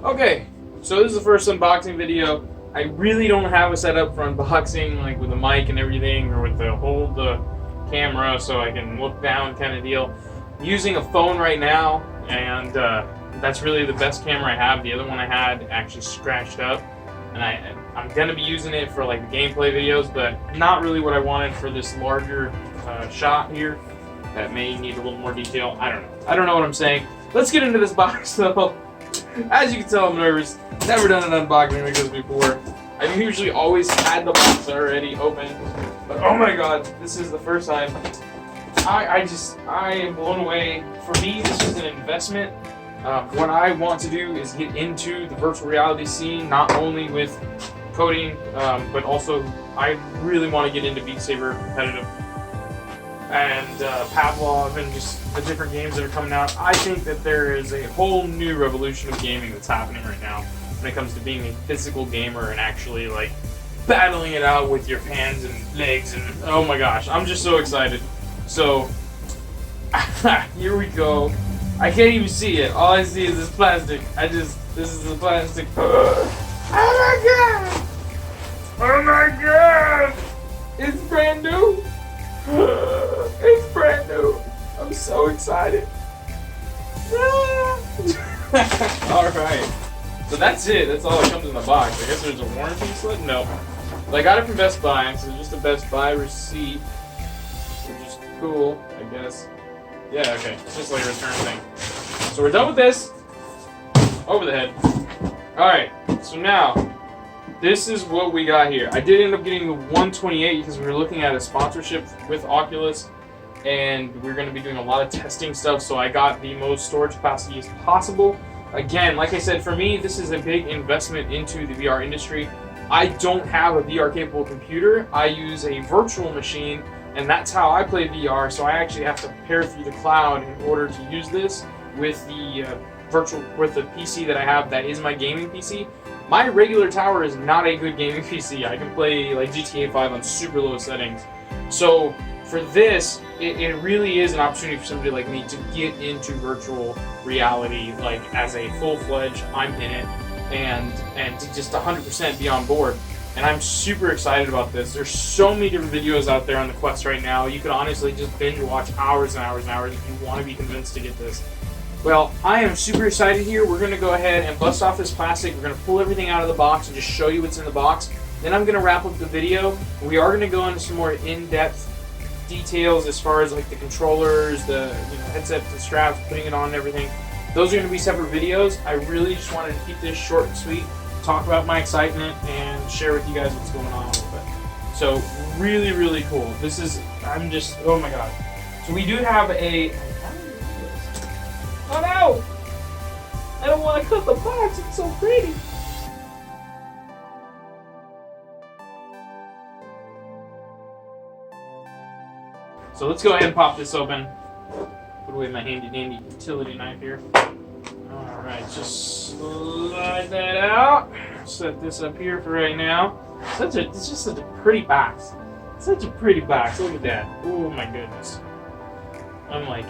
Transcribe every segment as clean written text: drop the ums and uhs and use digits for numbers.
Okay, so this is the first unboxing video. I really don't have a setup for unboxing, like with a mic and everything, or with the hold the camera so I can look down kind of deal. I'm using a phone right now, and that's really the best camera I have. The other one I had actually scratched up, and I'm gonna be using it for like gameplay videos, but not really what I wanted for this larger shot here. That may need a little more detail. I don't know what I'm saying. Let's get into this box though. As you can tell, I'm nervous. Never done an unboxing like this before. I've usually always had the box already open, but oh my god, this is the first time. I am blown away. For me, this is an investment. What I want to do is get into the virtual reality scene, not only with coding, but also I really want to get into Beat Saber competitive and Pavlov and just the different games that are coming out. I think that there is a whole new revolution of gaming that's happening right now when it comes to being a physical gamer and actually like battling it out with your hands and legs, and oh my gosh, I'm just so excited. So here we go. I can't even see it. All I see is this plastic. This is the plastic. Oh my god! Oh my god! It's brand new. It's brand new. I'm so excited. Alright. So that's it. That's all that comes in the box. I guess there's a warranty slip? No. But I got it from Best Buy, so it's just a Best Buy receipt. Which is cool, I guess. Yeah, okay. It's just like a return thing. So we're done with this. Over the head. Alright. So now, this is what we got here. I did end up getting the 128 because we were looking at a sponsorship with Oculus, and we're going to be doing a lot of testing stuff, so I got the most storage capacity as possible. Again, like I said, for me, this is a big investment into the VR industry. I don't have a VR capable computer. I use a virtual machine, and that's how I play VR, so I actually have to pair through the cloud in order to use this with the with the PC that I have that is my gaming PC. My regular tower is not a good gaming PC. I can play like GTA 5 on super low settings. So for this, it really is an opportunity for somebody like me to get into virtual reality, like as a full-fledged, I'm in it, and to just 100% be on board. And I'm super excited about this. There's so many different videos out there on the Quest right now. You could honestly just binge watch hours and hours and hours if you want to be convinced to get this. Well, I am super excited here. We're going to go ahead and bust off this plastic. We're going to pull everything out of the box and just show you what's in the box. Then I'm going to wrap up the video. We are going to go into some more in-depth details as far as like the controllers, the headsets, the straps, putting it on and everything. Those are going to be separate videos. I really just wanted to keep this short and sweet, talk about my excitement, and share with you guys what's going on with it. So really, really cool. This is, I'm just, oh my god. So we do have a, oh no! I don't want to cut the box, it's so pretty! So let's go ahead and pop this open. Put away my handy dandy utility knife here. Alright, just slide that out. Set this up here for right now. It's just such a pretty box. Such a pretty box, look at that. Oh my goodness. I'm like,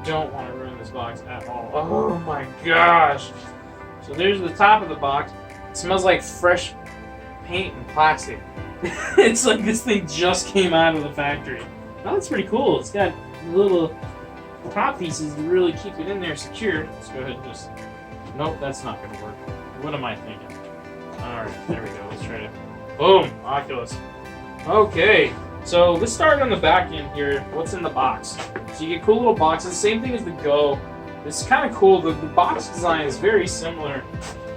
don't want to ruin this box at all. Oh my gosh. So there's the top of the box. It smells like fresh paint and plastic. It's like this thing just came out of the factory. Oh, that's pretty cool. It's got little top pieces to really keep it in there secure. Let's go ahead and just... Nope, that's not going to work. What am I thinking? Alright, there we go. Let's try it. Boom! Oculus. Okay, so let's start on the back end here. What's in the box? So you get cool little boxes. Same thing as the Go. It's kind of cool. The box design is very similar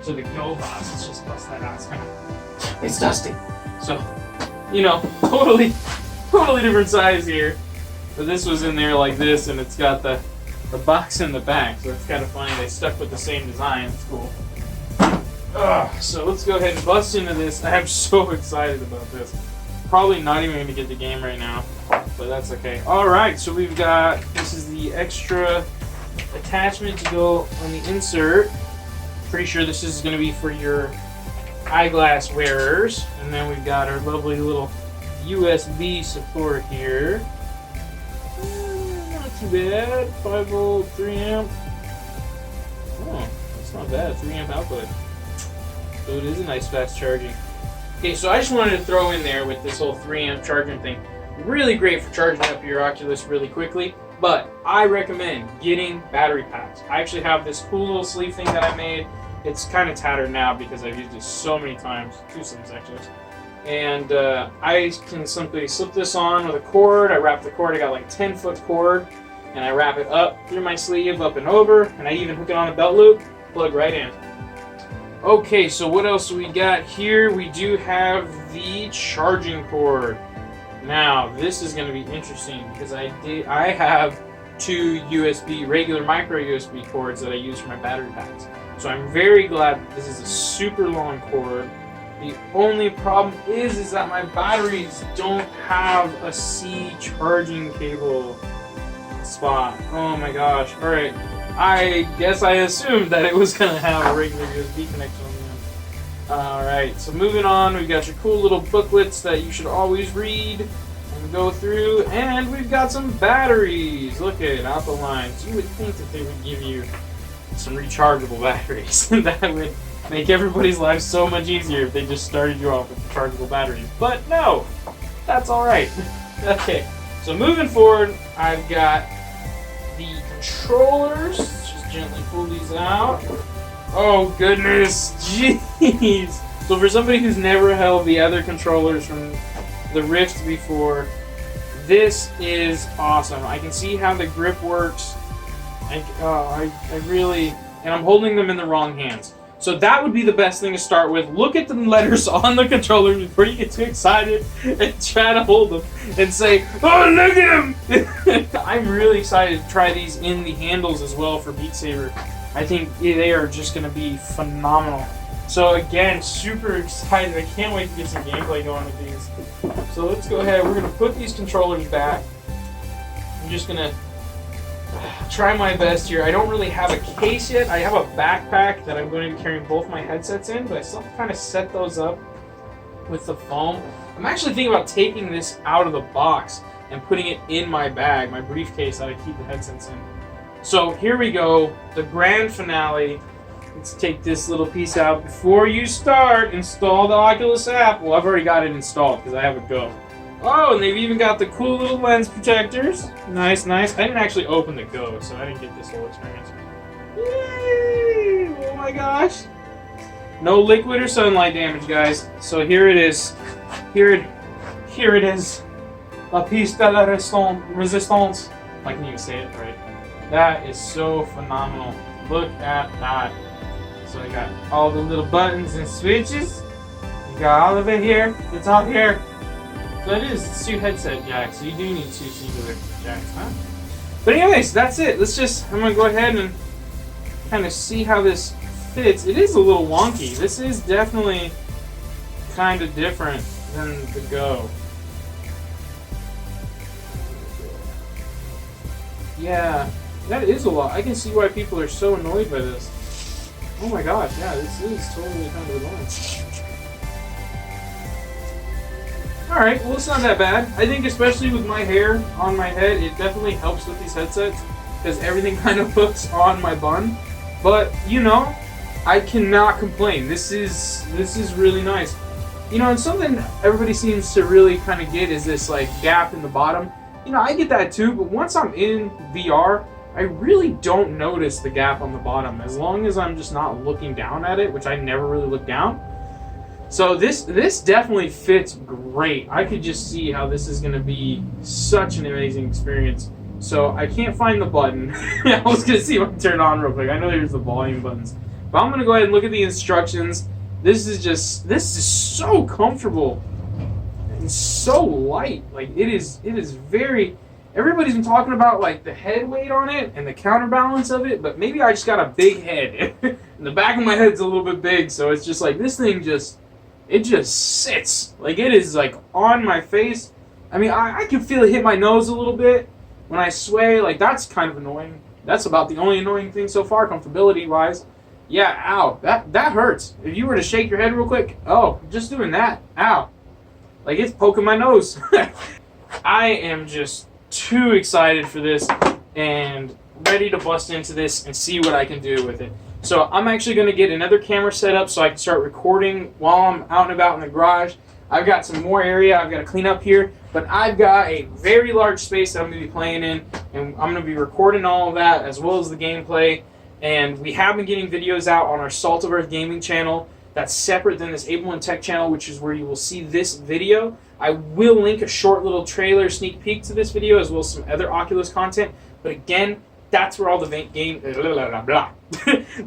to the Go box. Let's just bust that out. It's dusty. So, totally different size here. But this was in there like this, and it's got the box in the back. So it's kind of funny. They stuck with the same design. It's cool. So let's go ahead and bust into this. I'm so excited about this. Probably not even going to get the game right now, but that's okay. Alright, so we've got, this is the extra attachment to go on the insert. Pretty sure this is going to be for your eyeglass wearers. And then we've got our lovely little USB support here. Not too bad. 5 volt, 3 amp. Oh, that's not not bad. 3 amp output. So it is a nice fast charging. Okay, so I just wanted to throw in there with this whole 3 amp charging thing. Really great for charging up your Oculus really quickly, but I recommend getting battery packs. I actually have this cool little sleeve thing that I made. It's kind of tattered now because I've used it so many times. 2 sleeves actually. And I can simply slip this on with a cord. I wrap the cord. I got like 10-foot cord, and I wrap it up through my sleeve, up and over, and I even hook it on a belt loop, plug right in. Okay, so what else do we got here? We do have the charging cord. Now, this is going to be interesting because I have 2 USB, regular micro USB cords that I use for my battery packs. So I'm very glad that this is a super long cord. The only problem is that my batteries don't have a C charging cable spot. Oh my gosh. Alright. I guess I assumed that it was going to have a regular USB connection on the end. Alright, so moving on, we've got your cool little booklets that you should always read and go through, and we've got some batteries. Look at Alpha Lines. You would think that they would give you some rechargeable batteries. That would make everybody's life so much easier if they just started you off with rechargeable batteries. But no, that's alright. Okay, so moving forward, I've got the controllers. Let's just gently pull these out. Oh goodness, jeez. So for somebody who's never held the other controllers from the Rift before, this is awesome. I can see how the grip works. I really, and I'm holding them in the wrong hands. So that would be the best thing to start with. Look at the letters on the controller before you get too excited and try to hold them and say, oh, look at him! I'm really excited to try these in the handles as well for Beat Saber. I think they are just going to be phenomenal. So again, super excited. I can't wait to get some gameplay going with these. So let's go ahead. We're going to put these controllers back. I'm just going to try my best here. I don't really have a case yet. I have a backpack that I'm going to be carrying both my headsets in, but I still have to kind of set those up with the foam. I'm actually thinking about taking this out of the box and putting it in my bag, my briefcase that I keep the headsets in. So here we go, the grand finale. Let's take this little piece out. Before you start, install the Oculus app. Well, I've already got it installed because I have a Go. Oh, and they've even got the cool little lens protectors. Nice, nice. I didn't actually open the Go, so I didn't get this whole experience. Yay! Oh my gosh. No liquid or sunlight damage, guys. So here it is. Here it is. La pièce de la résistance. I can even say it right. That is so phenomenal. Look at that. So I got all the little buttons and switches. You got all of it here. It's all here. So it is 2 headset jacks, so you do need 2 singular jacks, huh? But anyways, that's it. I'm going to go ahead and kind of see how this fits. It is a little wonky. This is definitely kind of different than the Go. Yeah, that is a lot. I can see why people are so annoyed by this. Oh my gosh, yeah, this is totally kind of annoying. Alright, well it's not that bad. I think especially with my hair on my head, it definitely helps with these headsets because everything kind of hooks on my bun. But, you know, I cannot complain. This is really nice. You know, and something everybody seems to really kind of get is this like gap in the bottom. You know, I get that too, but once I'm in VR, I really don't notice the gap on the bottom as long as I'm just not looking down at it, which I never really look down. So this definitely fits great. I could just see how this is going to be such an amazing experience. So I can't find the button. I was going to see if I can turn it on real quick. I know there's the volume buttons. But I'm going to go ahead and look at the instructions. This is so comfortable and so light. Like it is very, everybody's been talking about like the head weight on it and the counterbalance of it, but maybe I just got a big head. And the back of my head's a little bit big, so it's just like this thing just sits. Like it is like on my face. I mean, I can feel it hit my nose a little bit when I sway. Like that's kind of annoying. That's about the only annoying thing so far, comfortability wise. Yeah, ow, that hurts. If you were to shake your head real quick, oh, just doing that, ow. Like it's poking my nose. I am just too excited for this and ready to bust into this and see what I can do with it. So I'm actually going to get another camera set up so I can start recording while I'm out and about in the garage. I've got some more area I've got to clean up here, but I've got a very large space that I'm going to be playing in, and I'm going to be recording all of that as well as the gameplay. And we have been getting videos out on our Salt of Earth gaming channel. That's separate than this Ableman Tech channel, which is where you will see this video. I will link a short little trailer sneak peek to this video as well as some other Oculus content. But again, that's where all the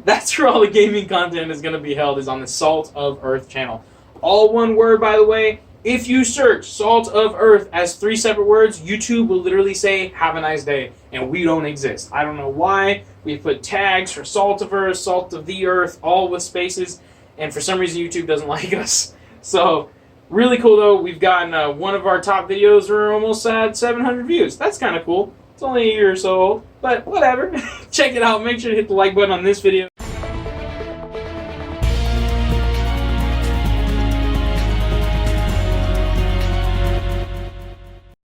that's where all the gaming content is going to be held, is on the Salt of Earth channel. All one word, by the way. If you search Salt of Earth as 3 separate words, YouTube will literally say, have a nice day, and we don't exist. I don't know why. We put tags for Salt of Earth, Salt of the Earth, all with spaces, and for some reason YouTube doesn't like us. So, really cool though. We've gotten one of our top videos, we're almost at 700 views. That's kind of cool. It's only a year or so old, but whatever. Check it out. Make sure to hit the like button on this video.